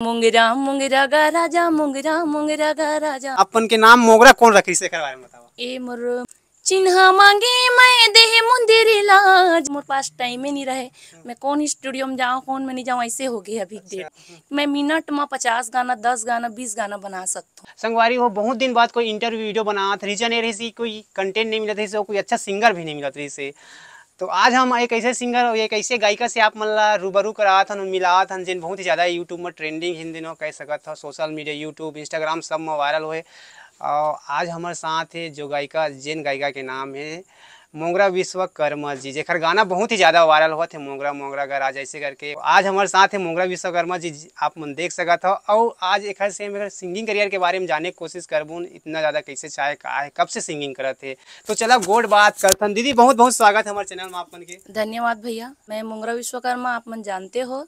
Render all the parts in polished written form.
मुंगरा मुंगरा गा राजा, मुंगरा मुंगरा गा राजा। अपन के नाम मोगरा कौन रखी से बारे में बताओ। ए मोर चिन्हा मांगे मैं देह मुंदिर लाज। मोर पास टाइम ही नहीं रहे, मैं कौन स्टूडियो में जाऊँ कौन में नहीं जाऊँ, ऐसे हो गए अभी डेट। मैं मिनट में 50 गाना 10 गाना 20 गाना बना सकता हूँ। संगवारी हो बहुत दिन बाद कोई इंटरव्यू वीडियो बना रीजन ये रही कोई कंटेंट नहीं मिला था, कोई अच्छा सिंगर भी नहीं मिला था से। तो आज हम एक ऐसे सिंगर और एक ऐसे गायिका से आप मतलब रूबरू करा था मिला था जिन बहुत ही ज़्यादा यूट्यूब में ट्रेंडिंग हिंदी दिनों कह सकता था, सोशल मीडिया यूट्यूब इंस्टाग्राम सब में वायरल हुए। और आज हमारे साथ है जो गायिका जिन गायिका के नाम है मोगरा विश्वकर्मा जी, जेकर गाना बहुत ही ज़्यादा वायरल हुआ थे मोगरा मोगरा का राज ऐसे करके। आज हमारे साथ है मोगरा विश्वकर्मा जी, आप मन देख सका था। और आज एक से मेरे सिंगिंग करियर के बारे में जाने की कोशिश करबून इतना ज़्यादा कैसे चाहे कहा है कब से सिंगिंग करे थे। तो चला गोड बात करथन। दीदी बहुत बहुत स्वागत है हमारे चैनल में आप मन के। धन्यवाद भैया। मैं मोगरा विश्वकर्मा, आप मन जानते हो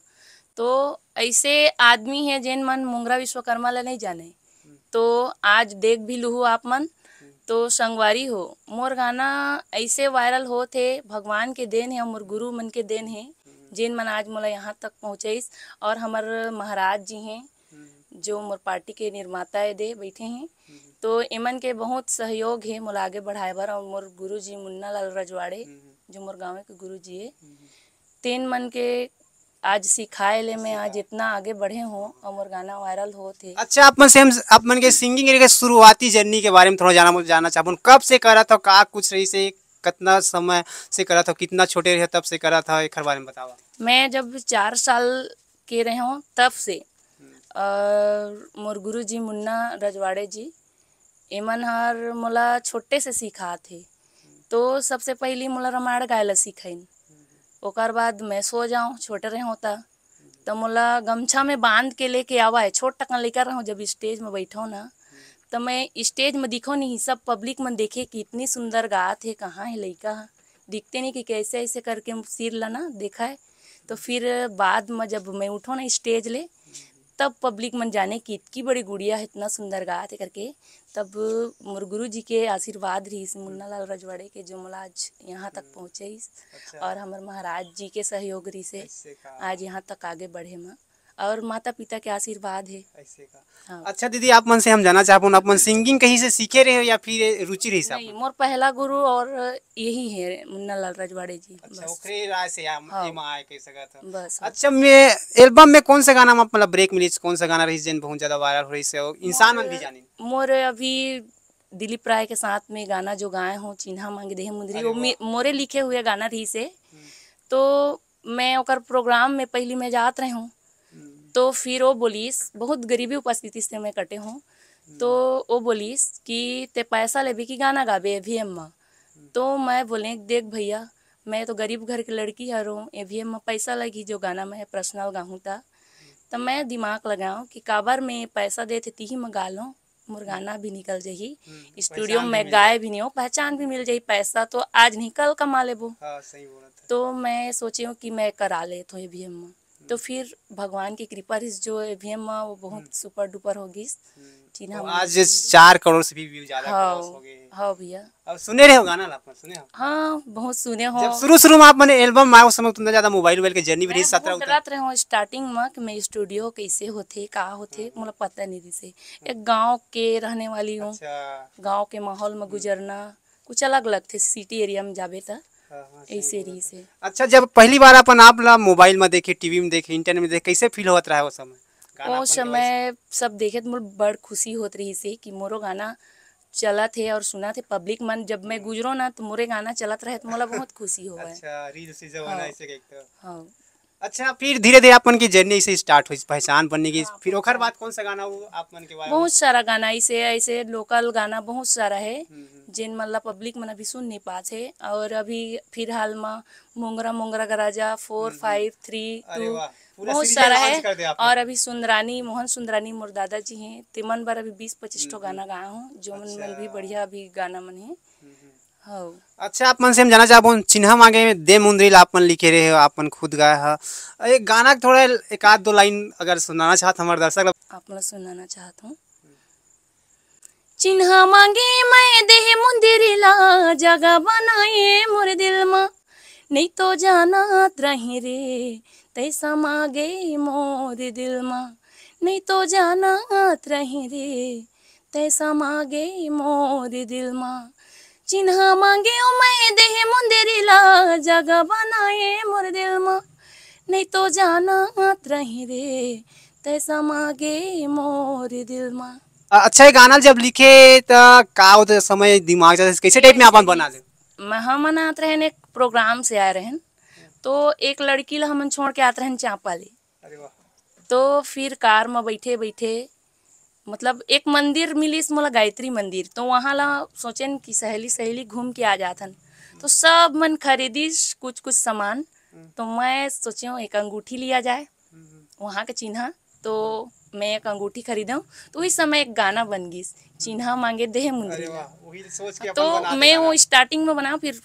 तो ऐसे आदमी है जिन मन मोगरा विश्वकर्मा ला नहीं जाने, तो आज देख भी लूँ आप मन। तो संगवारी हो मोर गाना ऐसे वायरल हो थे, भगवान के देन है, मोर गुरु मन के देन है जिन मन आज मोला यहाँ तक पहुँचाइस। और हमार महाराज जी हैं जो मोर पार्टी के निर्माता है दे बैठे हैं, तो इमन के बहुत सहयोग है मोला आगे बढ़ाए बर। और मोर गुरु जी मुन्ना लाल रजवाड़े जो मोर गाँव के गुरु जी है, तीन मन के आज सिखाए ले मैं आज इतना आगे बढ़े हूँ और मोर गाना वायरल हो थे। अच्छा आप मन से हम आप मन के सिंगिंग के शुरुआती जर्नी के बारे में थोड़ा जानना चाहूँ। कब से करा था, का कुछ रही से, कितना समय से करा था, कितना छोटे रहे तब से करा था, एक बारे में बतावा। मैं जब 4 साल के रहे हूँ तब से मोर गुरु जी मुन्ना रजवाड़े जी एमन हर मोला छोटे से सिखा थे। तो सबसे पहली मोला रामायण गाय ला सिखाइन, ओकर बाद मैं सो जाऊँ छोटे रहे होता तो मोला गमछा में बांध के लेके आवा है। छोट टकन लेकर रहूँ जब स्टेज में बैठो ना, तो मैं स्टेज में दिखो नहीं, सब पब्लिक में देखे कि इतनी सुंदर गात है, कहाँ है लड़का, दिखते नहीं कि कैसे ऐसे करके सिर ला ना देखा है। तो फिर बाद में जब मैं उठो ना स्टेज ले, तब पब्लिक मन जाने कि इतनी बड़ी गुड़िया है, इतना सुंदर गात है करके। तब मोर गुरु जी के आशीर्वाद रही मुन्ना लाल रजवाड़े के जो मोला आज यहाँ तक पहुँचे। और हमारे महाराज जी के सहयोग रही से आज यहाँ तक आगे बढ़े माँ, और माता पिता के आशीर्वाद है ऐसे का। हाँ। अच्छा दीदी आप मन से हम जाना चाहूँ, आप मन सिंगिंग कहीं से सीखे रहे हो या फिर रुचि रही? नहीं, मोर पहला गुरु और यही है मुन्ना लाल रजवाड़े जी। अच्छा ओकरे राय से या आए कह सका था बस। अच्छा मैं एल्बम में कौन सा गाना मतलब ब्रेक मिली, कौन सा गाना रही जिन बहुत ज्यादा वायरल हो रही से इंसान मन भी जाने? मोर अभी दिलीप राय के साथ में गाना जो गाए हूँ चिन्हा मांगे देह मुंदरी, वो मोरे लिखे हुए गाना रही से। तो मैं ओकर प्रोग्राम में पहली मैं जात रही हूँ, तो फिर वो बोलीस बहुत गरीबी उपस्थिति से मैं कटे हूँ, तो वो बोलीस कि ते पैसा लेबे कि गाना गाबे एवीएम में। तो मैं बोले देख भैया मैं तो गरीब घर की लड़की हूँ, एवीएम में पैसा लगी जो गाना मैं पर्सनल गाऊँ था। तो मैं दिमाग लगाऊँ कि काबर में पैसा देते ती ही में गा लूँ, मोर गाना भी निकल जाही, स्टूडियो में गाए भी नहीं हो, पहचान भी मिल जाही, पैसा तो आज नहीं कल कमा लेबो। तो मैं सोची हूँ कि मैं करा ले तो एवीएम में। तो फिर भगवान की कृपा रही जो एवीएम में वो बहुत सुपर डुपर हो गई। तो आज 4 करोड़ से भी व्यू ज्यादा हो गए। हाँ भैया। अब सुने रहे हो गाना आप सुने हो? हाँ बहुत सुने हो। जब शुरू में आप मैंने एल्बम आया उस समय उतना ज्यादा मोबाइल के जर्नी भी रही 17 डरत रहे हो स्टार्टिंग में कि मैं स्टूडियो कैसे होते का होते मुझे पता नहीं रही से। एक गांव के रहने वाली हूँ, गांव के माहौल में गुजरना कुछ अलग अलग थे, सिटी एरिया में जाबे था ऐसे रही से। अच्छा जब पहली बार अपन आप मोबाइल में देखे, टीवी में देखे, इंटरनेट में देखे, कैसे फील होता रहा वो समय? वो समय सब देखे तो मुझे बड़ खुशी होत रही से कि मोरो गाना चला थे और सुना थे पब्लिक मन। जब मैं गुजरो ना तो मोरे गाना चलत रहे तो मोला बहुत खुशी हो गए। अच्छा रील से जब बना ऐसे कहते हो। हाँ। अच्छा फिर धीरे धीरे अपन की जर्नी से स्टार्ट हुई, पहचान बनने की। फिर ओखर बाद कौन सा गाना वो आप मन के बारे में? बहुत सारा गाना ऐसे ऐसे लोकल गाना बहुत सारा है जिन मतलब पब्लिक मन अभी सुन नहीं पाते। और अभी फिलहाल में मोंगरा मोंगरा का राजा 4 5 3 2 बहुत सारा है। और अभी सुंदरानी मोहन सुंदरानी मोर दादाजी हैं, तिमन बार अभी 20-25 ठो गाना गाया हूँ जो मन भी बढ़िया अभी गाना मन है। हाँ। अच्छा आप मन से हम जाना चाहूँ चिन्हा मांगे में दे मुंदरी आप मन लिखे रहे हो, आप मन खुद गाए है एक गाना थोड़ा एक आध दो लाइन अगर सुनाना चाहत हमारे दर्शक आप मन सुनाना चाहता हूँ। चिन्हा मांगे मैं देह मुंदरी ला, जगह बनाए मोर दिल में, नहीं तो जाना रही रे तैसा मांगे मोर दिल में, नहीं तो जानत रही रे तैसा मांगे मोर दिल माँ चिन्ह मांगे ओ मैं देह मुंदरिला जगह बनाए मोर दिल माँ नहीं तो जानत रही रे तैसा मांगे मोर दिल माँ। अच्छा ये गाना जब लिखे तो का होते समय दिमाग से कैसे टाइप में ऐसे अपन ही बना दे। हम अनाथ रहन एक प्रोग्राम से आए रहन तो एक लड़की ला हमन छोड़ के आते रहन चांपा ले। अरे वाह। तो फिर कार में बैठे बैठे मतलब एक मंदिर मिलिस मोला गायत्री मंदिर तो वहाँ ला सोचेन कि सहेली सहेली घूम के आ जाथन तो सब मन खरीदिस कुछ कुछ सामान। तो मैं सोची हूँ एक अंगूठी लिया जाए वहाँ का चिन्ह तो मैं एक अंगूठी खरीदूँ तो उस समय एक गाना बन गई चिन्ह मांगे देह अरे मुंदरी ला। वाह वही सोच के तो अपन बना दे मैं गाना। वो स्टार्टिंग में बनाऊँ फिर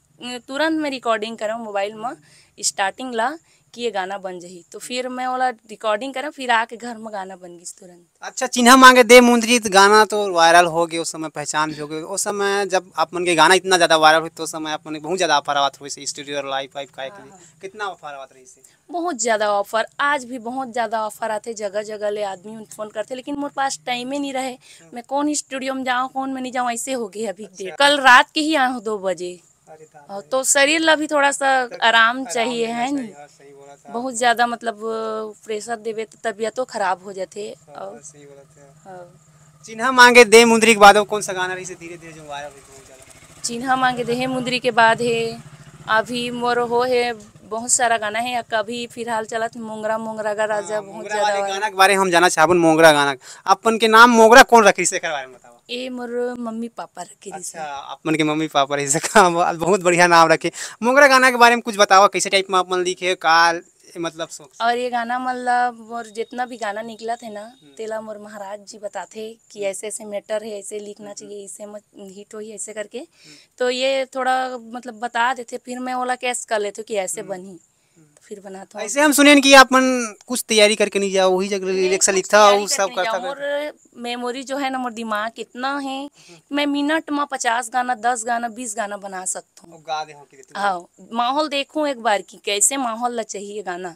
तुरंत मैं रिकॉर्डिंग करूँ मोबाइल में स्टार्टिंग ला कि ये गाना बन जाही तो फिर मैं वाला रिकॉर्डिंग करूँ फिर आके घर में गाना बन गई तुरंत। अच्छा चिन्ह मांगे दे मुंदरी तो गाना तो वायरल हो गया उस समय पहचान भी हो गई उस समय जब अपन के गाना इतना ज्यादा वायरल हुई तो उस समय अपन के बहुत ज्यादा ऑफर आवत हुई से स्टूडियो लाइव फाइव का के लिए कितना ऑफर आवत रही से। बहुत ज़्यादा ऑफर आज भी बहुत ज़्यादा ऑफर आते जगह जगह ले आदमी फ़ोन करते लेकिन मेरे पास टाइम ही नहीं रहे मैं कौन स्टूडियो में जाऊँ कौन में नहीं जाऊँ ऐसे हो गए अभी देर कल रात के ही आऊँ 2 बजे। अरे तो शरीर ला भी थोड़ा सा आराम चाहिए देना है चाहिए नहीं हाँ सही बोला था बहुत ज़्यादा मतलब प्रेशर देवे तो तबीयतों खराब हो जाते और सही बोला था। हाँ। चिन्ह मांगे दे मुंदरी के बाद कौन सा गाना रही से धीरे धीरे जो वायरल हुई बहुत ज्यादा। चिन्ह मांगे देहे मुंदरी के बाद है अभी मोर हो है बहुत सारा गाना है कभी फिलहाल चला मोंगरा मोंगरा का राजा हाँ बहुत मोगरा ज़्यादा वाले वायरल। गाना के बारे में हम जाना चाहबन मोगरा गाना अपन के नाम मोगरा कौन रखी से बारे में बताओ। ये मोर मम्मी पापा रखे रही अच्छा से। अपन के मम्मी पापा रही से बहुत बढ़िया नाम रखे। मोगरा गाना के बारे में कुछ बताओ कैसे टाइप में अपन लिखे का मतलब सोच। और ये गाना मतलब मोर जितना भी गाना निकला थे ना तेला मोर महाराज जी बताते कि ऐसे ऐसे मैटर है ऐसे लिखना चाहिए इससे मत हिट हो ऐसे करके तो ये थोड़ा मतलब बता देते फिर मैं वाला कैस कर लेती हूँ कि ऐसे बनी तो फिर बनाता हूँ। ऐसे हम सुने कि अपन कुछ तैयारी करके नहीं जाओ वही जगह नहीं इलेक्शन कुछ लिखता तैयारी वो करके सब नहीं करता जाऊँ मोर मेमोरी जो है ना मोर दिमाग इतना है मैं मिनट में 50 गाना 10 गाना 20 गाना बना सकता हूँ। गा दे हो कि तू। हाँ माहौल देखूं एक बार की कैसे माहौल ला चाहिए गाना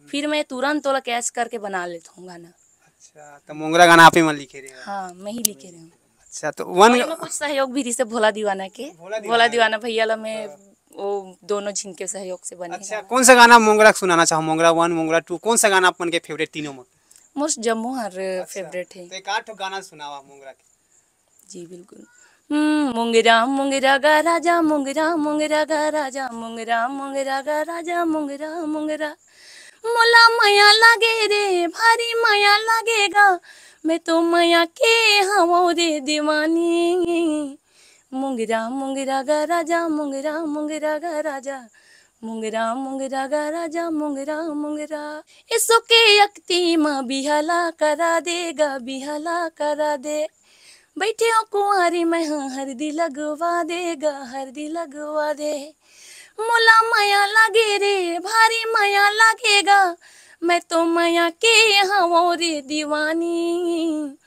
फिर मैं तुरंत वाला कैच करके बना लेता हूँ गाना। अच्छा तो मोगरा गाना आप ही मन लिखे रहे। हाँ मैं ही लिखे रही हूँ अच्छा तो वन और ये में कुछ सहयोग भी रही से भोला दीवाना के भोला दीवाना भैया ला मैं वो दोनों जिनके सहयोग से बने अच्छा गाना। कौन सा गाना मोगरा सुनाना चाहो मोगरा 1 मोगरा 2 कौन सा गाना अपन के फेवरेट तीनों में। मोस्ट जम्मू हर अच्छा फेवरेट है। तो एक आठ गाना सुनावा मोगरा के। जी बिल्कुल। मुंगरा मुंगरा गा राजा मुंगरा मुंगरा गा राजा मुंगरा मुंगरा गा राजा मुंगरा मुंगरा मोला माया लागे रे भारी माया लागेगा मैं तो माया के हवो रे दीवानी मुंगरा मुंगरा गा राजा मुंगरा मुंगरा गा राजा मुंगरा मुंगरा गा राजा मुंगरा मुंगरा इसो के अक्ति माँ बिहाला करा देगा बिहाला करा दे बैठे हो कुंवारी में हाँ हरदी लगवा देगा हरदी लगवा दे मोला माया लागे रे भारी माया लागेगा मैं तो माया के हवो रे दीवानी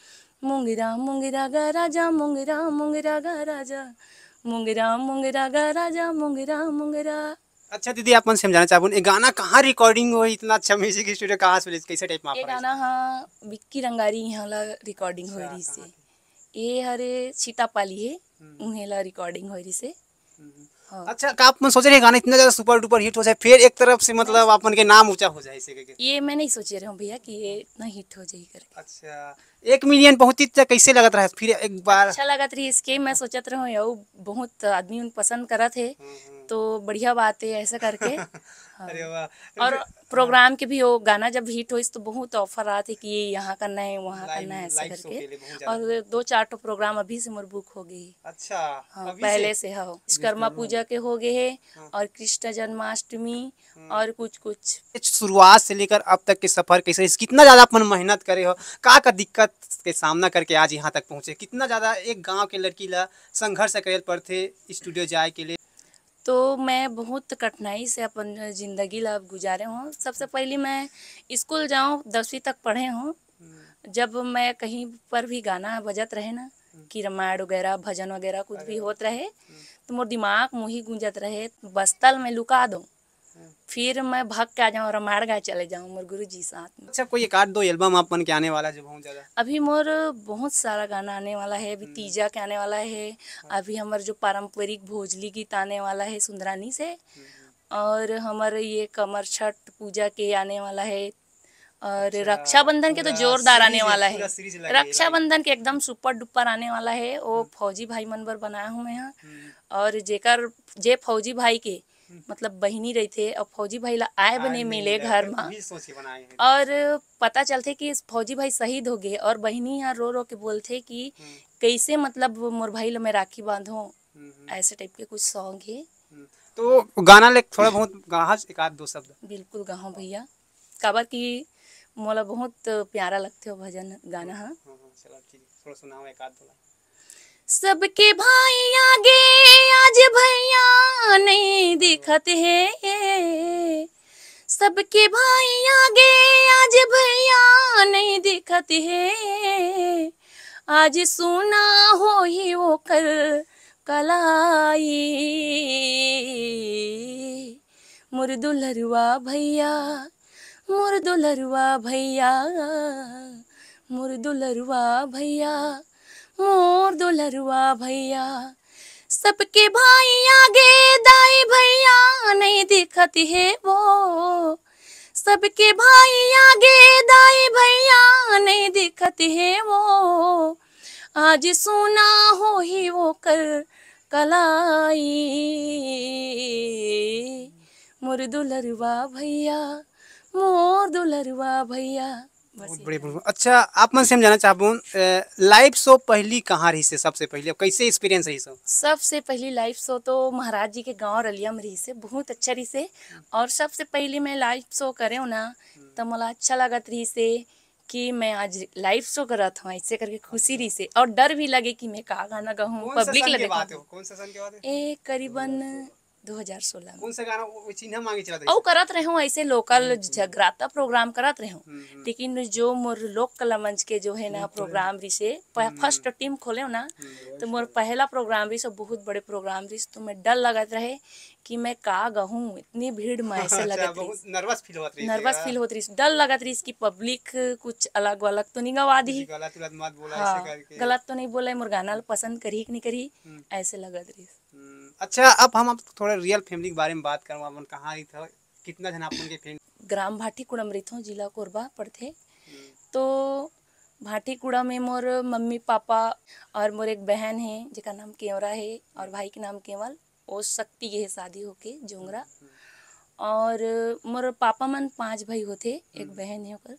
मुंगरा मुंगरा गा राजा मुंगरा मुंगरा गा राजा मुंगरा मुंगरा गा राजा मुंगरा मुंगरा। अच्छा दीदी अपन से हम जानना चाहूँ ये गाना कहाँ रिकॉर्डिंग हुई इतना अच्छा म्यूजिक स्टूडियो कहाँ से कैसे टाइप में आप ये गाना हाँ विक्की रंगारी यहाँ ला रिकॉर्डिंग हो रही से ये हरे सीतापाली है उन्हें ला रिकॉर्डिंग हो रही से। हाँ अच्छा का आप मन सोच रहे गाना इतना ज्यादा सुपर डुपर हिट हो जाए फिर एक तरफ से मतलब अपन के नाम ऊंचा हो जाए इसे करके। ये मैं नहीं सोच रहा हूँ भैया कि ये इतना हिट हो जाए करके। अच्छा 1 मिलियन पहुंची तो कैसे लगत रहा फिर एक बार। अच्छा लगा रही इसके मैं सोचत रहूँ यार बहुत आदमी उन पसंद करा थे तो बढ़िया बात है ऐसा करके। हाँ अरे वाह और प्रोग्राम के भी वो गाना जब हिट हो तो बहुत ऑफर आते कि ये यहाँ करना है वहाँ करना है ऐसा लाइव शो करके के लिए बहुत ज्यादा। और 2-4 तो प्रोग्राम अभी से मोर बुक हो गई। अच्छा हाँ अभी पहले से हाँ विश्वकर्मा पूजा के हो गए है और कृष्ण जन्माष्टमी और कुछ कुछ। शुरुआत से लेकर अब तक के सफर कैसे कितना ज्यादा अपन मेहनत करे हो का दिक्कत के सामना करके आज यहाँ तक पहुँचे कितना ज्यादा एक गांव के लड़की ला संघर्ष करे पड़ते स्टूडियो जाए के लिए। तो मैं बहुत कठिनाई से अपन ज़िंदगी ला गुजारे हूँ। सबसे पहले मैं स्कूल जाऊँ 10वीं तक पढ़े हूँ जब मैं कहीं पर भी गाना बजत रहे ना कि रामायण वगैरह भजन वगैरह कुछ भी होत रहे तो मोर दिमाग मुही गूंजत रहे बस्तल में लुका दो फिर मैं भाग के आ जाऊँ रामायण गाए चले जाऊँ मोर गुरु जी साथ में। अच्छा, कोई एक आध दो एल्बम आप बन के आने वाला है जो बहुत ज्यादा? अभी मोर बहुत सारा गाना आने वाला है, अभी तीजा के आने वाला है, अभी हमारे जो पारंपरिक भोजली गीत आने वाला है सुंदरानी से, और हमारे ये कमर छठ पूजा के आने वाला है, और अच्छा, रक्षाबंधन के तो पूरा जोरदार आने सीरीज है, वाला पूरा है। सीरीज लगे लाइन। रक्षाबंधन के एकदम सुपर डुपर आने वाला है। वो फौजी भाई मन बर बनाया हूँ मैं यहाँ, और जेकर जे फौजी भाई के मतलब बहिनी रही थे, और फौजी भाई ला आए बने मिले घर में, भी सोच के बनाए हैं। और पता चलते कि इस फौजी भाई शहीद हो गए, और बहिनी यहाँ रो रो के बोलते कि कैसे मतलब मोर भाई ला मैं राखी बांधूं, ऐसे टाइप के कुछ सॉन्ग है। तो गाना ले थोड़ा बहुत गाहा एक आध दो शब्द। बिल्कुल गाऊँ भैया, काबर की मोला बहुत प्यारा लगते हो भजन गाना। हाँ, चलो ठीक है, थोड़ा सुनाओ एक आध दो लाइन। सबके भाई आगे आज भैया नहीं दिखत है, सबके भाई आगे आज भैया नहीं दिखत है, आज सुना हो ही वो कर कलाई, मोर दुल्हरुआ भैया, मोर दुल्हरुआ भैया, मोर दुल्हरुआ भैया, मोर दुल्हरुआ भैया, सबके भाई आगे दाई भैया नहीं दिखत है वो, सबके भाई आगे दाई भैया नहीं दिखत है वो, आज सुना हो ही वो कर कलाई, मोर दुल्हरुआ भैया, मोर दुल्हरुआ भैया। बहुत बढ़िया। अच्छा, आप मन से हम जानना चाहूँ लाइव शो पहली कहाँ रही से, सबसे पहले कैसे एक्सपीरियंस रही सो? सबसे पहली लाइव शो तो महाराज जी के गांव रलिया में रही से, बहुत अच्छा रही से, और सबसे पहले मैं लाइव शो करे हूँ ना, तो मला अच्छा लगत रही से कि मैं आज लाइव शो करत हूँ, ऐसे करके खुशी रही से, और डर भी लगे कि मैं का गाना गाऊँ, पब्लिक लगे। कौन सा सन के बात है? ए करीबन 2016 में। कौन सा गाना वो चिन्ह मांगे चला और करत रहे हूँ ऐसे लोकल जगराता प्रोग्राम करत रहे हूँ, लेकिन जो मोर लोक कला मंच के जो है ना प्रोग्राम रही से फर्स्ट टीम खोले हो ना, तो मोर पहला प्रोग्राम रही, सब बहुत बड़े प्रोग्राम रही, तो मैं डर लगत रहे कि मैं का गहूँ, इतनी भीड़ में ऐसे लगत रही, नर्वस फील होत रही, नर्वस फील होत रही, डर लगत रही कि पब्लिक कुछ अलग अलग तो नहीं गवा दी, गलत मत बोला हाँ, ऐसे करके। गलत तो नहीं बोला, मोर गाना पसंद करी कि नहीं करी, ऐसे लगत रही। अच्छा, अब हम थोड़ा रियल फैमिली के बारे में बात करवा, अपन कहाँ रही था, कितना जन अपन के फैमिली? ग्राम भाटीकुड़म रही थो, जिला कोरबा पड़थे। तो भाटीकुड़ा में मोर मम्मी पापा और मोर एक बहन है जिसका नाम केवरा है, और भाई के नाम केवल, वो शक्ति के है शादी होके जोंगरा, और मोर पापा मन 5 भाई होते, एक बहन है ओकर,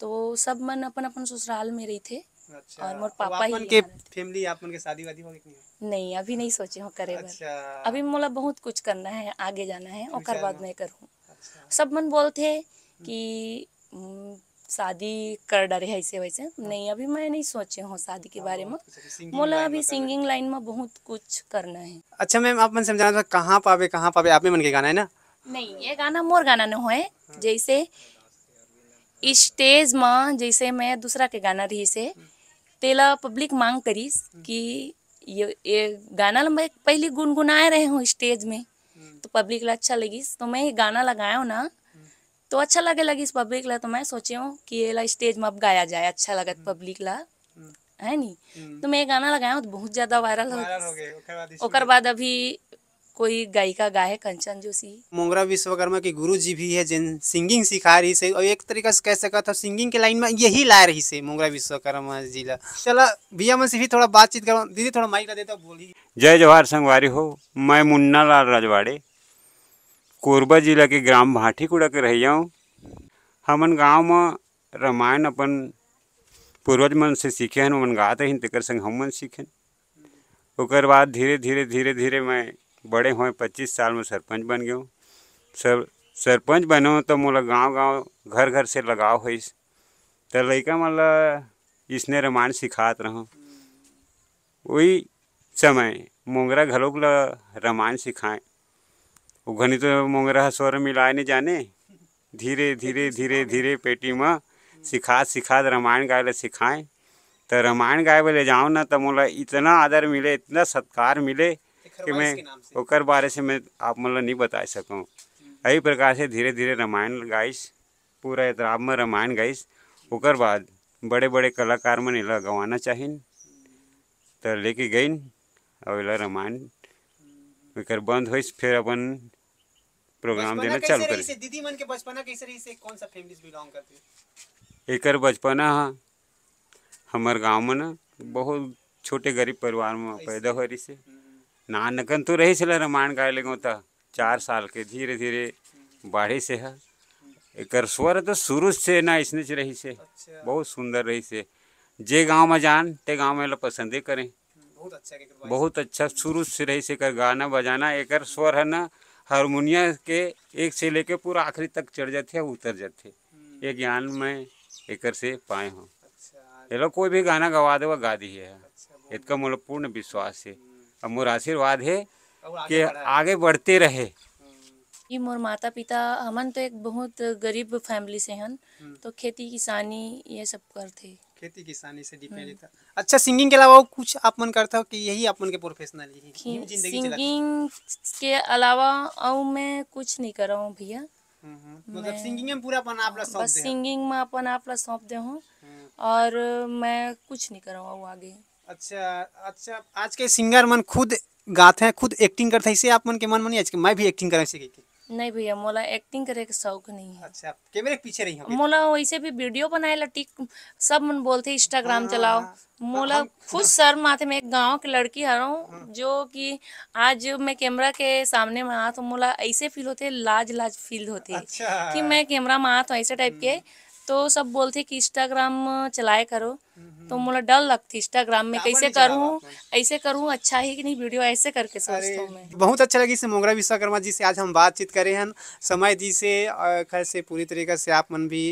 तो सब मन अपन अपन ससुराल में रही थे। अच्छा, और मोर पापा ही के फैमिली आपन के शादी वादी हो गई नहीं? नहीं, अभी नहीं सोचे हो करे अच्छा, अभी मोला बहुत कुछ करना है, आगे जाना है, ओकर बाद मैं करूँ। अच्छा, सब मन बोलते कि शादी कर डरे ऐसे वैसे, नहीं अभी मैं नहीं सोचे हूँ शादी के बारे में, मोला अभी सिंगिंग लाइन में बहुत कुछ करना है। अच्छा मैम, आप मन समझाना कहाँ पावे आप में मन के गाना है ना? नहीं, ये गाना मोर गाना नहीं है, जैसे स्टेज में जैसे मैं दूसरा के गाना रही से तेला पब्लिक मांग करीस कि ये गाना ला मैं पहले गुनगुनाए रहे हूँ स्टेज में, तो पब्लिक ला अच्छा लगिस, तो मैं ये गाना लगाया हूँ ना, तो अच्छा लगिस पब्लिक ला, तो मैं सोचे हूँ कि ये ला स्टेज में अब गाया जाए, अच्छा लगत पब्लिक ला, है नी, तो मैं ये गाना लगाया हूँ, तो बहुत ज़्यादा वायरल हो गए। ओकर बाद अभी कोई गायिका गाए कंचन जोशी, मोंगरा विश्वकर्मा के गुरु जी भी है जिन सिंगिंग सिखा रही से, और एक तरीका से कह सकता था सिंगिंग के लाइन में यही ला रही से मोंगरा विश्वकर्मा जी ला। चला भैया मन से भी थोड़ा बातचीत करो, दीदी थोड़ा माइक ला देता बोली। जय जवाहर संगवारी हो, मैं मुन्ना लाल रजवाड़े कोरबा जिला के ग्राम भाटीकुड़ा के रहिया हूँ। हमन गाँव में रामायण अपन पूर्वज मन से सीखे हैं, मन गाते हैं, तेकर संग हम मन सीखें। ओकर बाद धीरे धीरे मैं बड़े हुए 25 साल में सरपंच बन गया हूँ। सरपंच बनो तो मोला गाँव घर घर से लगाव हो, तो लड़का मतलब इसने रामायण सिखात रहो। वही समय मोंगरा घलोक ला रामायण सिखाएं, वो घनी तो मोंगरा स्वर मिलाए नहीं जाने, धीरे पेटी में सिखात रामायण गाए ला सिखाएं। तो रामायण गाए ले जाऊँ ना, तो मोला इतना आदर मिले, इतना सत्कार मिले कि मैं ओकर बारे से मैं आप मतलब नहीं बता सकूँ। यही प्रकार से धीरे धीरे रामायण गाइस, पूरा एतराब में रामायण गाइस। ओकर बाद बड़े बड़े कलाकार मन एला गवाना चाहिन तो लेके गइन और एला रामायण एकर बंद होइस, फिर अपन प्रोग्राम देना चालू करे। दीदी मन के बचपना कैसे रही से, कौन सा फैमिली से बिलोंग करते? एकर बचपना हमार गाँव में ना बहुत छोटे गरीब परिवार में पैदा हो रही से। नानकन तो रही से रामायण गाए लगे तो 4 साल के धीरे धीरे बाढ़े से है। एकर स्वर तो शुरू से ना इसने से रही से, बहुत सुंदर रही से। जे गांव में जान ते गांव में पसंदे करें, बहुत अच्छा शुरू से रही से। एकर गाना बजाना, एकर स्वर है ना हारमोनिया के एक से लेके पूरा आखिरी तक चढ़ जाते उतर जाते। ये ज्ञान में एकर से पाए हो। ये लोग कोई भी गाना गवा दे गा दी है, इसका मोला पूर्ण विश्वास है। अब मोर आशीर्वाद है कि आगे बढ़ते रहे। ये मोर माता पिता हमन तो एक बहुत गरीब फैमिली से हन, तो खेती किसानी ये सब करते। खेती किसानी से डिपेंड था। अच्छा, सिंगिंग के अलावा कुछ आप मन करता हो कि यही आप मन के प्रोफेशनल ही जिंदगी सिंगिंग के अलावा और मैं कुछ नहीं कर रहा हूँ भैया। मतलब सिंगिंग में पूरा अपन आप बस सिंगिंग में अपन आप सौंप दे हूँ और मैं कुछ नहीं कर रहा हूँ आगे। अच्छा, आज के सिंगर मन खुद गाते हैं, खुद एक्टिंग करते हैं, इसे आप मन के मन में आज के मैं भी एक्टिंग करे सीखे के? नहीं भैया, मोला एक्टिंग करे के शौक नहीं है। अच्छा, कैमरे के पीछे रही हम। मोला वैसे भी वीडियो बनाए ला टिक सब मन बोलते इंस्टाग्राम चलाओ। मोला खुद शर्म आते। मैं एक गांव की लड़की हूँ जो कि आज मैं कैमरा के सामने में आ तो मोला ऐसे फील होते, लाज फील होते। अच्छा। कि मैं कैमरा में आ तो ऐसे टाइप के, तो सब बोलते कि इंस्टाग्राम चलाए करो, तो मोला डर लगती इंस्टाग्राम में कैसे करूँ, ऐसे करूँ अच्छा ही कि नहीं वीडियो, ऐसे करके सोचता हूँ मैं। बहुत अच्छा लगी से मोगरा विश्वकर्मा जी से आज हम बातचीत करे हैं, समय जी से खैर से पूरी तरीके से आप मन भी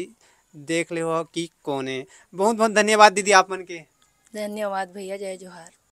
देख ले हो कि कौन है। बहुत बहुत धन्यवाद दीदी आप मन के। धन्यवाद भैया, जय जोहार।